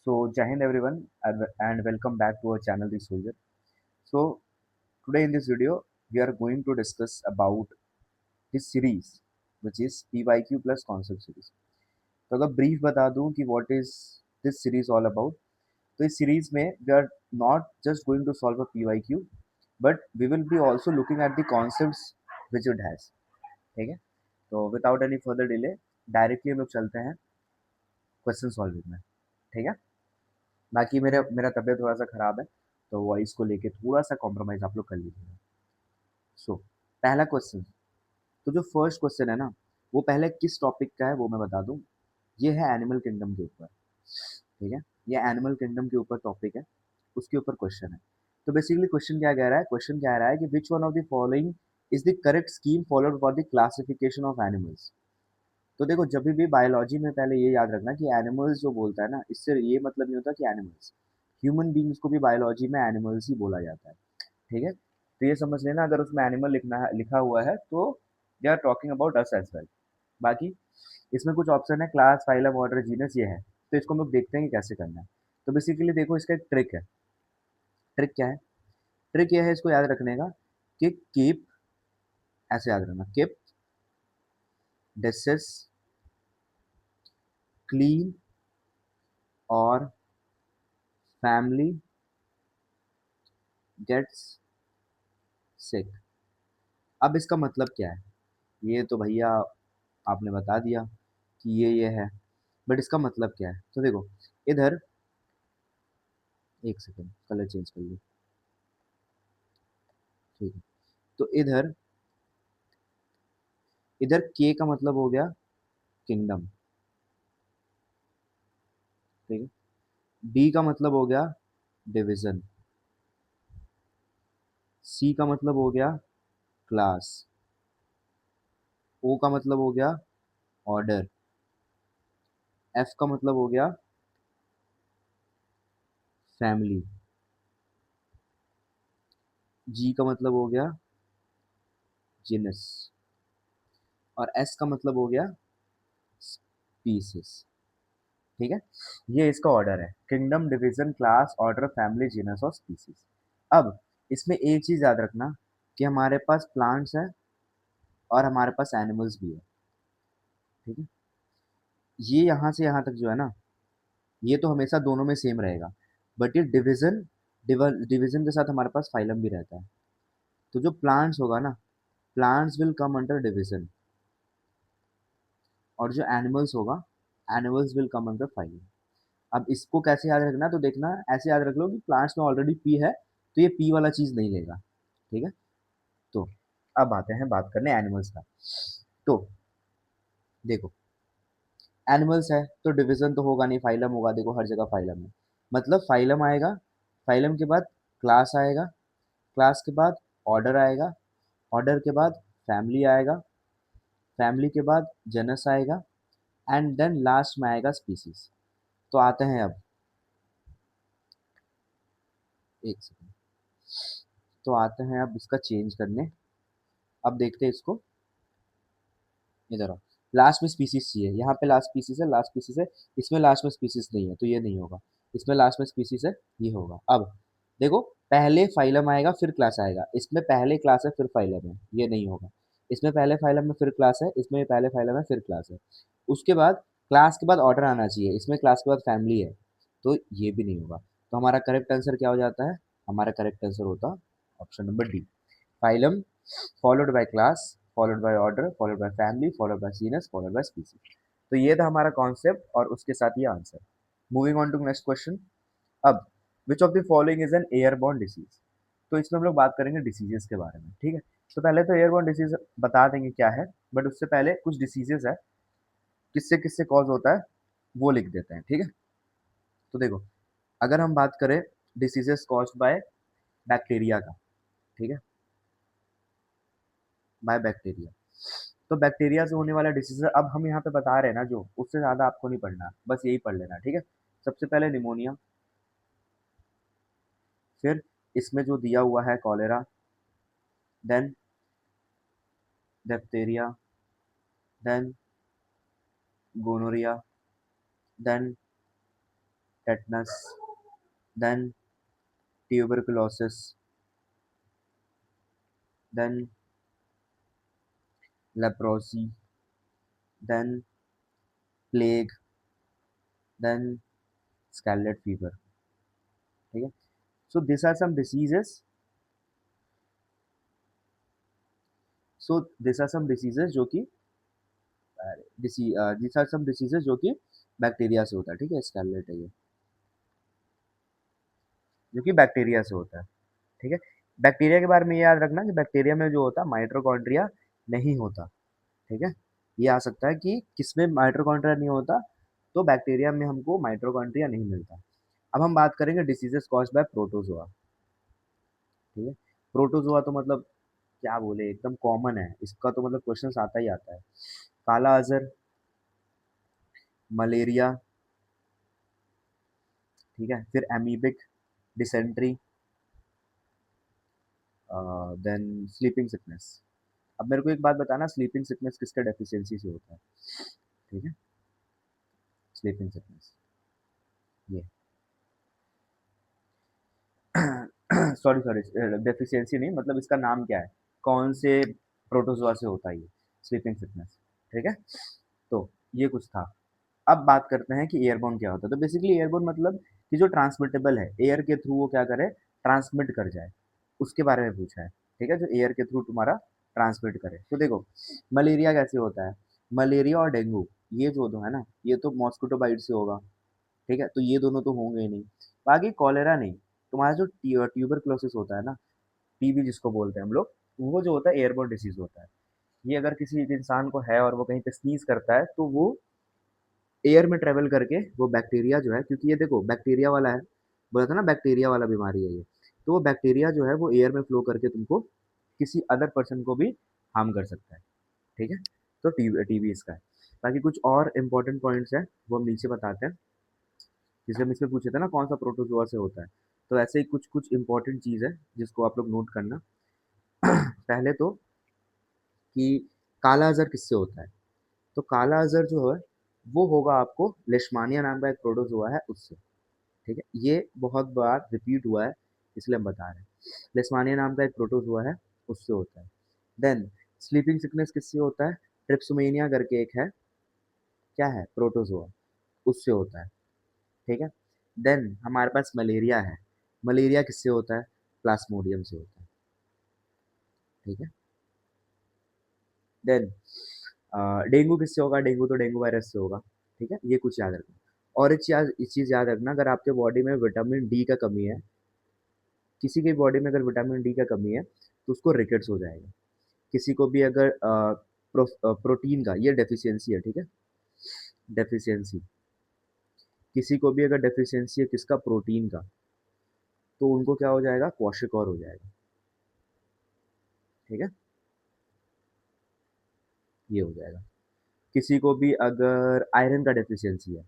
So, Jai Hind everyone, and welcome back to our channel, The Soldier. So, today in this video, we are going to discuss about this series, which is PYQ plus concept series. तो अगर brief बता दूं कि what is this series all about, तो इस series में we are not just going to solve a PYQ, but we will be also looking at the concepts which it has. ठीक है? तो without any further delay, directly हम लोग चलते हैं क्वेश्चन सॉल्विंग में. ठीक है? बाकी मेरा मेरा तबीयत थोड़ा सा ख़राब है, तो वॉइस को लेके थोड़ा सा कॉम्प्रोमाइज़ आप लोग कर लीजिएगा. सो पहला क्वेश्चन, तो जो फर्स्ट क्वेश्चन है ना, वो पहले किस टॉपिक का है वो मैं बता दूं. ये है एनिमल किंगडम के ऊपर. ठीक है, ये एनिमल किंगडम के ऊपर टॉपिक है, उसके ऊपर क्वेश्चन है. तो बेसिकली क्वेश्चन क्या कह रहा है, क्वेश्चन कह रहा है कि which one of the following is the correct scheme followed for the classification of animals. तो देखो, जब भी बायोलॉजी में पहले ये याद रखना कि एनिमल्स जो बोलता है ना, इससे ये मतलब नहीं होता कि एनिमल्स, ह्यूमन बींग्स को भी बायोलॉजी में एनिमल्स ही बोला जाता है. ठीक है, तो ये समझ लेना, अगर उसमें एनिमल लिखा हुआ है तो they are talking about us as well. बाकी इसमें कुछ ऑप्शन है, क्लास, फाइलम, ऑर्डर, जीनस, ये है. तो इसको हम लोग देखते हैं कि कैसे करना है. तो बेसिकली देखो, इसका एक ट्रिक है. ट्रिक क्या है? ट्रिक ये है इसको याद रखने का कि कीप, ऐसे याद रखना, कीप डिसेस क्लीन और फैमिली गेट्स सिक. अब इसका मतलब क्या है, ये तो भैया आपने बता दिया कि ये है, बट इसका मतलब क्या है. तो देखो इधर, एक सेकेंड कलर चेंज कर लो. ठीक है, तो इधर इधर के का मतलब हो गया किंगडम. ठीक है, डी का मतलब हो गया डिवीजन. सी का मतलब हो गया क्लास. ओ का मतलब हो गया ऑर्डर. एफ का मतलब हो गया फैमिली. जी का मतलब हो गया जिनस. और एस का मतलब हो गया स्पीसीज. ठीक है, ये इसका ऑर्डर है, kingdom, division, class, order, family, genus और स्पीसीज. अब इसमें एक चीज याद रखना कि हमारे पास प्लांट्स है और हमारे पास एनिमल्स भी है. ठीक है, ये यहाँ से यहाँ तक जो है ना, ये तो हमेशा दोनों में सेम रहेगा. बट ये डिवीजन, डिवीजन के साथ हमारे पास फाइलम भी रहता है. तो जो प्लांट्स होगा ना, plants will come under division, और जो एनिमल्स होगा, animals will come under phylum. अब इसको कैसे याद रखना, तो देखना ऐसे याद रख लो कि प्लांट्स में ऑलरेडी पी है, तो ये पी वाला चीज नहीं लेगा. ठीक है, तो अब आते हैं बात करने एनिमल्स का. तो देखो, एनिमल्स है तो डिवीजन तो होगा नहीं, फाइलम होगा. देखो हर जगह फाइलम है, मतलब फाइलम आएगा, फाइलम के बाद क्लास आएगा, क्लास के बाद ऑर्डर आएगा, ऑर्डर के बाद फैमिली आएगा, फैमिली के बाद जनस आएगा, एंड देन लास्ट में आएगा स्पीसीज. तो आते हैं अब, एक सेकंड, तो आते हैं अब इसका चेंज करने. अब देखते हैं इसको, इधर आओ. लास्ट में स्पीसीज चाहिए, यहाँ पे लास्ट स्पीसीज है, लास्ट स्पीसीज है. इसमें लास्ट में स्पीसीज नहीं है तो ये नहीं होगा. इसमें लास्ट में स्पीसीज है, ये होगा. अब देखो, पहले फाइलम आएगा फिर क्लास आएगा, इसमें पहले क्लास है फिर फाइलम है, ये नहीं होगा. इसमें पहले फाइलम है फिर क्लास है, इसमें पहले फाइलम है फिर क्लास है. उसके बाद क्लास के बाद ऑर्डर आना चाहिए, इसमें क्लास के बाद फैमिली है, तो ये भी नहीं होगा. तो हमारा करेक्ट आंसर क्या हो जाता है, हमारा करेक्ट आंसर होता option number D, phylum followed by class followed by order followed by family followed by genus followed by species. तो ये था हमारा कॉन्सेप्ट और उसके साथ ये answer. Moving on to next question. अब which of the following is an airborne disease. तो इसमें हम लोग बात करेंगे डिसीजेस के बारे में. ठीक है, तो पहले तो एयरबॉर्न डिसीज बता देंगे क्या है, बट उससे पहले कुछ डिसीजेस है, किससे किससे कॉज होता है वो लिख देते हैं. ठीक है, तो देखो, अगर हम बात करें डिसीजेस कॉज्ड बाय बैक्टीरिया का, ठीक है, बाय बैक्टीरिया, तो बैक्टीरिया से होने वाला डिसीज है. अब हम यहाँ पे बता रहे हैं ना, जो उससे ज़्यादा आपको नहीं पढ़ना, बस यही पढ़ लेना. ठीक है, सबसे पहले निमोनिया, फिर इसमें जो दिया हुआ है cholera, then diphtheria, then gonorrhoea, then tetanus, then tuberculosis, then leprosy, then plague, then scarlet fever. ठीक है. So these are some diseases. So these are some diseases जो कि these are some diseases जो कि बैक्टीरिया से होता है. ठीक है, स्कारलेट है ये, जो कि बैक्टीरिया से होता है. ठीक है. बैक्टीरिया के बारे में ये याद रखना कि बैक्टीरिया में जो होता है माइटोकॉन्ड्रिया नहीं होता. ठीक है. ये आ सकता है कि किसमें माइटोकॉन्ड्रिया नहीं होता, तो बैक्टीरिया में हमको माइटोकॉन्ड्रिया नहीं मिलता. अब हम बात करेंगे डिसीजेस कॉज्ड बाय प्रोटोजोआ. ठीक है. प्रोटोजोआ तो मतलब क्या बोले, एकदम कॉमन है इसका, तो मतलब क्वेश्चन आता ही आता है. काला अजर, मलेरिया, ठीक है, फिर amoebic dysentery, then sleeping sickness. अब मेरे को एक बात बताना, स्लीपिंग सिकनेस किसके डेफिशिएंसी से होता है? ठीक है, स्लीपिंग सिकनेस ये सॉरी सॉरी, डेफिशिएंसी नहीं, मतलब इसका नाम क्या है, कौन से प्रोटोजोआ से होता है ये स्लीपिंग सिकनेस. ठीक है. तो ये कुछ था. अब बात करते हैं कि एयरबोर्न क्या होता है. तो बेसिकली एयरबोर्न मतलब कि जो ट्रांसमिटेबल है, एयर के थ्रू वो क्या करे, ट्रांसमिट कर जाए, उसके बारे में पूछा है. ठीक है, जो एयर के थ्रू तुम्हारा ट्रांसमिट करे. तो देखो, मलेरिया कैसे होता है, मलेरिया और डेंगू ये जो दो है ना, ये तो मॉस्किटो बाइट से होगा. ठीक है, तो ये दोनों तो होंगे ही नहीं. बाकी कॉलेरा नहीं. तुम्हारा जो ट्यूबरक्लोसिस होता है ना, टीबी जिसको बोलते हैं हम लोग, वो जो होता है एयरबोर्न डिसीज होता है. ये अगर किसी एक इंसान को है और वो कहीं पे स्नीज करता है, तो वो एयर में ट्रेवल करके वो बैक्टीरिया जो है, क्योंकि ये देखो बैक्टीरिया वाला है, बोला था ना बैक्टीरिया वाला बीमारी है ये, तो वो बैक्टीरिया जो है वो एयर में फ्लो करके तुमको किसी अदर पर्सन को भी हार्म कर सकता है. ठीक है. तो टीबी इसका है. बाकी कुछ और इम्पोर्टेंट पॉइंट्स हैं वो हम नीचे बताते हैं. जैसे हम इसमें पूछे थे ना कौन सा प्रोटोजोआ से होता है, तो ऐसे ही कुछ कुछ इंपॉर्टेंट चीज़ है जिसको आप लोग नोट करना. पहले तो कि काला अजहर किससे होता है. तो काला अजहर जो है वो होगा आपको लेशमानिया नाम का एक प्रोटोजोआ है उससे. ठीक है, ये बहुत बार रिपीट हुआ है इसलिए हम बता रहे हैं. लेशमानिया नाम का एक प्रोटोजोआ है, उससे होता है. देन स्लीपिंग सिकनेस किससे होता है, ट्रिप्सोमेनिया करके एक है, क्या है, प्रोटोजोआ, उससे होता है. ठीक है. देन हमारे पास मलेरिया है. मलेरिया किससे होता है, प्लाज्मोडियम से होता है. ठीक है. देन डेंगू किससे होगा, डेंगू तो डेंगू वायरस से होगा. ठीक है, ये कुछ याद रखना. और एक चीज़ याद रखना, अगर आपके बॉडी में विटामिन डी का कमी है, किसी की बॉडी में अगर विटामिन डी का कमी है तो उसको रिकेट्स हो जाएगा. किसी को भी अगर प्रोटीन का ये डेफिशिएंसी है. ठीक है, डेफिशिएंसी, किसी को भी अगर डेफिशिएंसी है किसका, प्रोटीन का, तो उनको क्या हो जाएगा, क्वाशिकॉर हो जाएगा. ठीक है, ये हो जाएगा. किसी को भी अगर आयरन का डेफिशिएंसी है,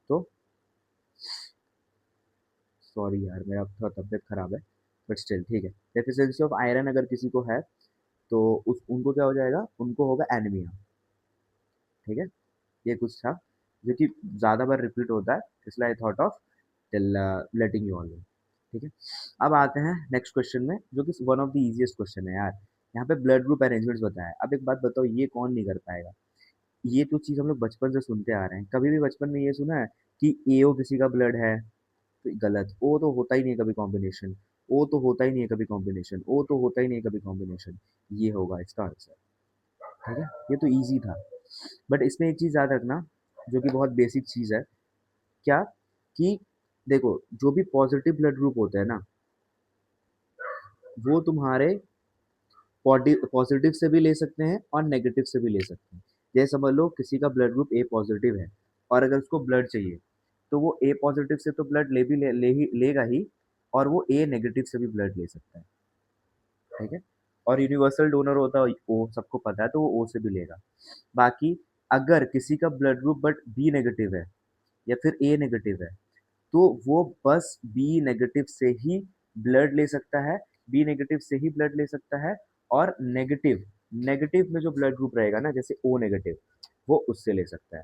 तो सॉरी यार मेरा थोड़ा तबीयत खराब है, बट स्टिल ठीक है, डेफिशिएंसी ऑफ आयरन अगर किसी को है तो उस उनको क्या हो जाएगा, उनको होगा एनीमिया. ठीक है, ये कुछ था जो कि ज़्यादा बार रिपीट होता है, इसलिए I thought of letting you all know. ठीक है. अब आते हैं नेक्स्ट क्वेश्चन में, जो कि one of the easiest question है यार. यहाँ पे ब्लड ग्रुप अरेंजमेंट्स बताया है. अब एक बात बताओ, ये कौन नहीं कर पाएगा, ये तो चीज़ हम लोग बचपन से सुनते आ रहे हैं. कभी भी बचपन में ये सुना है कि एओ किसी का ब्लड है, तो गलत. ओ तो होता ही नहीं है कभी कॉम्बिनेशन, ओ तो होता ही नहीं है कभी कॉम्बिनेशन, ओ तो होता ही नहीं है कभी कॉम्बिनेशन. ये होगा इसका आंसर. ठीक है, ये तो इजी था. बट इसमें एक चीज़ याद रखना जो कि बहुत बेसिक चीज़ है. क्या, कि देखो जो भी पॉजिटिव ब्लड ग्रुप होते हैं ना, वो तुम्हारे पॉजिटिव से भी ले सकते हैं और नेगेटिव से भी ले सकते हैं. जैसे समझ लो किसी का ब्लड ग्रुप ए पॉजिटिव है और अगर उसको ब्लड चाहिए, तो वो ए पॉजिटिव से तो ब्लड लेगा ही, और वो ए नेगेटिव से भी ब्लड ले सकता है. ठीक है. और यूनिवर्सल डोनर होता है ओ, सबको पता है, तो वो ओ से भी लेगा. बाकी अगर किसी का blood group but B negative है या फिर ए नेगेटिव है, तो वो बस बी नेगेटिव से ही ब्लड ले सकता है, बी नेगेटिव से ही ब्लड ले सकता है. और नेगेटिव नेगेटिव में जो ब्लड ग्रुप रहेगा ना, जैसे ओ नेगेटिव, वो उससे ले सकता है.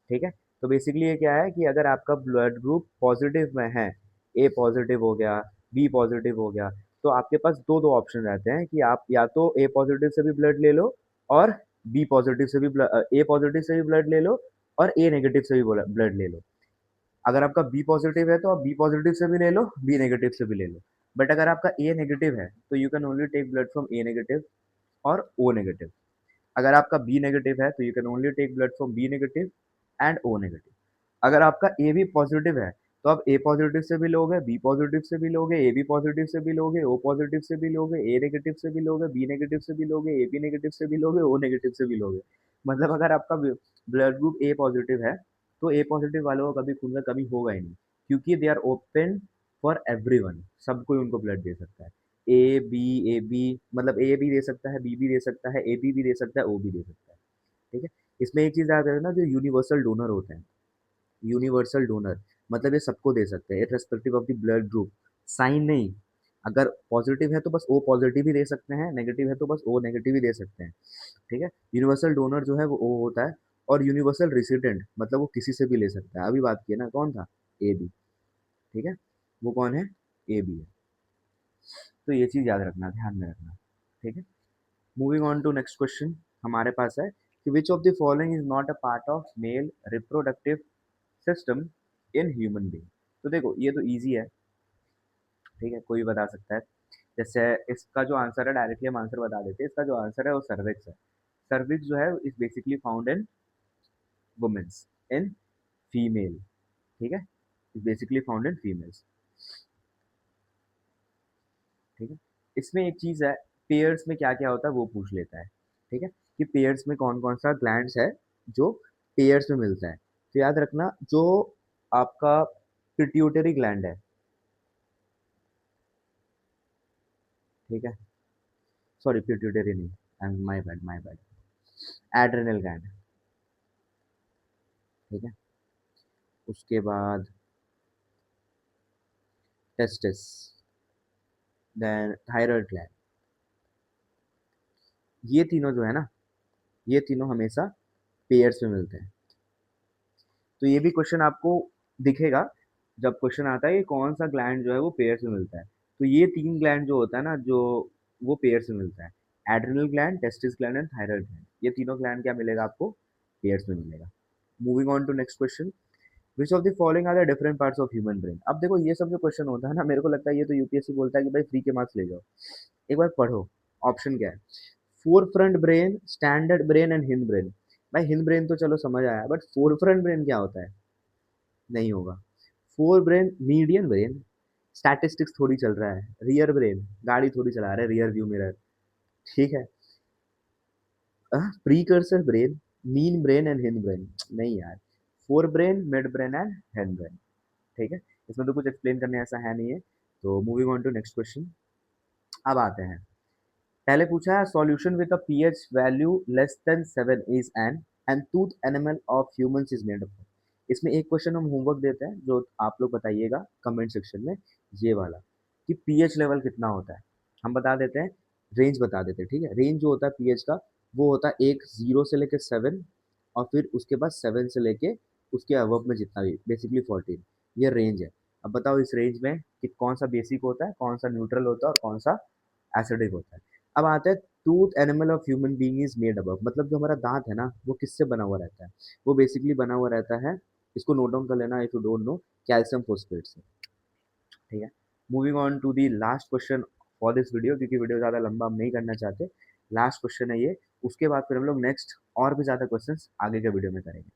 ठीक है. तो बेसिकली ये क्या है कि अगर आपका ब्लड ग्रुप पॉजिटिव में है, ए पॉजिटिव हो गया, बी पॉजिटिव हो गया, तो आपके पास दो दो ऑप्शन रहते हैं कि आप या तो ए पॉजिटिव से भी ब्लड ले लो और बी पॉजिटिव से भी ए पॉजिटिव से भी ब्लड ले लो और ए नेगेटिव से भी ब्लड ले लो। अगर आपका बी पॉजिटिव है तो आप बी पॉजिटिव से भी ले लो, बी नेगेटिव से भी ले लो। बट अगर आपका ए नेगेटिव है तो you can only take blood from A negative और ओ नेगेटिव। अगर आपका बी नेगेटिव है तो you can only take blood from B negative and O negative. अगर आपका ए भी पॉजिटिव है तो आप ए पॉजिटिव से भी लोगे, बी पॉजिटिव से भी लोगे, ए बी पॉजिटिव से भी लोगे, ओ पॉजिटिव से भी लोगे, ए नेगेटिव से भी लोगे, बी नेगेटिव से भी लोगे, ए बी नेगेटिव से भी लोगे, ओ नेगेटिव से भी लोगे। मतलब अगर आपका ब्लड ग्रुप ए पॉजिटिव है तो ए पॉजिटिव वालों को कभी खून का कमी होगा ही नहीं, क्योंकि they are open for everyone, सब कोई उनको ब्लड दे सकता है। ए बी मतलब ए भी दे सकता है, बी भी दे सकता है, ए बी दे सकता है, ओ भी दे सकता है। ठीक है। इसमें एक चीज याद रखना, जो यूनिवर्सल डोनर होते हैं, यूनिवर्सल डोनर मतलब ये सबको दे सकते हैं irrespective of the blood group. साइन नहीं, अगर पॉजिटिव है तो बस ओ पॉजिटिव ही दे सकते हैं, नेगेटिव है तो बस ओ नेगेटिव ही दे सकते हैं। ठीक है। यूनिवर्सल डोनर जो है वो ओ होता है। और यूनिवर्सल रेसिडेंट मतलब वो किसी से भी ले सकता है। अभी बात की है ना, कौन था? A B. ठीक है। वो कौन है? ए बी है। तो ये चीज याद रखना, ध्यान में रखना। ठीक है। Moving on to next question हमारे पास है कि which of the following is not a part of male reproductive system in human being. तो देखो ये तो इजी है, ठीक है, कोई भी बता सकता है। जैसे इसका जो आंसर है डायरेक्टली हम आंसर बता देते हैं। इसका जो आंसर है वो सर्विक्स है। सर्विक्स जो है is basically found in women's, in female. ठीक है। Is basically found in females. ठीक है। इसमें एक चीज है, पेयर्स में क्या क्या होता है वो पूछ लेता है। ठीक है। कि पेयर्स में कौन कौन सा ग्लैंड्स है जो पेयर्स में मिलता है। तो याद रखना, जो आपका पिट्यूटरी ग्लैंड है, ठीक है, सॉरी पिट्यूटरी नहीं, I am my bad, my bad, adrenal gland. ठीक है। उसके बाद टेस्टिस, देन थायराइड ग्लैंड। ये तीनों जो है ना, ये तीनों हमेशा पेयर्स में मिलते हैं। तो ये भी क्वेश्चन आपको दिखेगा जब क्वेश्चन आता है कि कौन सा ग्लैंड जो है वो पेयर्स में मिलता है। तो ये तीन ग्लैंड जो होता है ना, जो वो पेयर्स में मिलता है, adrenal gland, testis gland and thyroid gland. ये तीनों ग्लैंड क्या मिलेगा आपको? पेयर्स में मिलेगा। Moving on to next question, which of the following are the different parts of human brain. अब देखो ये सब जो क्वेश्चन होता है ना, मेरे को लगता है ये तो यूपीएससी बोलता है कि भाई फ्री के मार्क्स ले जाओ। एक बार पढ़ो, ऑप्शन क्या है। Four front brain, standard brain and Hind brain. भाई हिंद ब्रेन तो चलो समझ आया, बट फोर फ्रंट ब्रेन क्या होता है? नहीं होगा। Fore brain, median brain, statistics थोड़ी चल रहा है, रियर ब्रेन गाड़ी थोड़ी चला रहा है, रियर व्यू मिरर। ठीक है। Precursor brain, mean brain and Hind brain. नहीं यार, fore brain, mid brain and hind brain. ठीक है। इसमें तो कुछ एक्सप्लेन करने ऐसा है नहीं है। तो moving on to next question, अब आते हैं। पहले पूछा है solution with a pH value less than 7 is an end tooth enamel of humans is made of. इसमें एक क्वेश्चन हम होमवर्क देते हैं जो आप लोग बताइएगा कमेंट सेक्शन में, ये वाला, कि पीएच लेवल कितना होता है। हम बता देते हैं, रेंज बता देते हैं। ठीक है। रेंज जो होता है पीएच का, वो होता है एक 0 से लेके 7, और फिर उसके बाद 7 से लेके उसके अबव में जितना भी, बेसिकली 14। ये रेंज है। अब बताओ इस रेंज में कि कौन सा बेसिक होता है, कौन सा न्यूट्रल होता है और कौन सा एसिडिक होता है। अब आता है tooth enamel of human being is made above, मतलब जो हमारा दांत है ना वो किससे बना हुआ रहता है? वो बेसिकली बना हुआ रहता है, इसको नोट डाउन कर लेना if you don't know, calcium phosphate से। ठीक है। Moving on to the last question for this video, क्योंकि वीडियो ज़्यादा लंबा हम नहीं करना चाहते। लास्ट क्वेश्चन है ये। उसके बाद फिर हम लोग नेक्स्ट और भी ज़्यादा क्वेश्चंस आगे के वीडियो में करेंगे।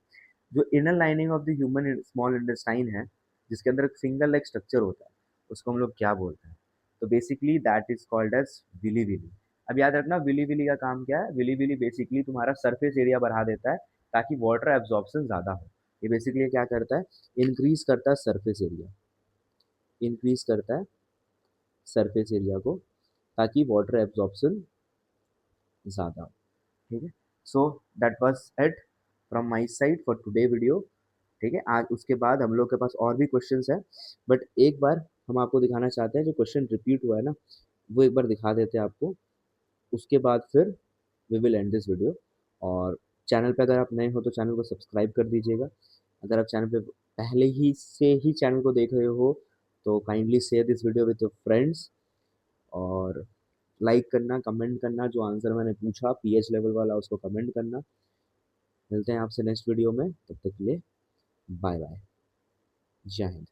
जो inner lining of the human small intestine है, जिसके अंदर एक फिंगर लाइक स्ट्रक्चर होता है, उसको हम लोग क्या बोलते हैं? तो basically that is called as villi villi. अब याद रखना, विली विली का काम क्या है? विली विली बेसिकली तुम्हारा सरफेस एरिया बढ़ा देता है ताकि वाटर एब्जॉर्प्शन ज़्यादा हो। ये बेसिकली क्या करता है? इंक्रीज करता है सरफेस एरिया, इंक्रीज करता है सरफेस एरिया को, ताकि वाटर एब्जॉर्प्शन ज़्यादा हो। ठीक है। So that was it from my side for today video. ठीक है। आज उसके बाद हम लोग के पास और भी क्वेश्चंस हैं, बट एक बार हम आपको दिखाना चाहते हैं जो क्वेश्चन रिपीट हुआ है ना, वो एक बार दिखा देते हैं आपको। उसके बाद फिर we will end this video. और चैनल पे अगर आप नए हो तो चैनल को सब्सक्राइब कर दीजिएगा। अगर आप चैनल पे पहले ही से ही चैनल को देख रहे हो तो kindly share this video with your friends, और लाइक करना, कमेंट करना, जो आंसर मैंने पूछा पीएच लेवल वाला उसको कमेंट करना। मिलते हैं आपसे नेक्स्ट वीडियो में, तब तक के लिए बाय बाय, जय हिंद।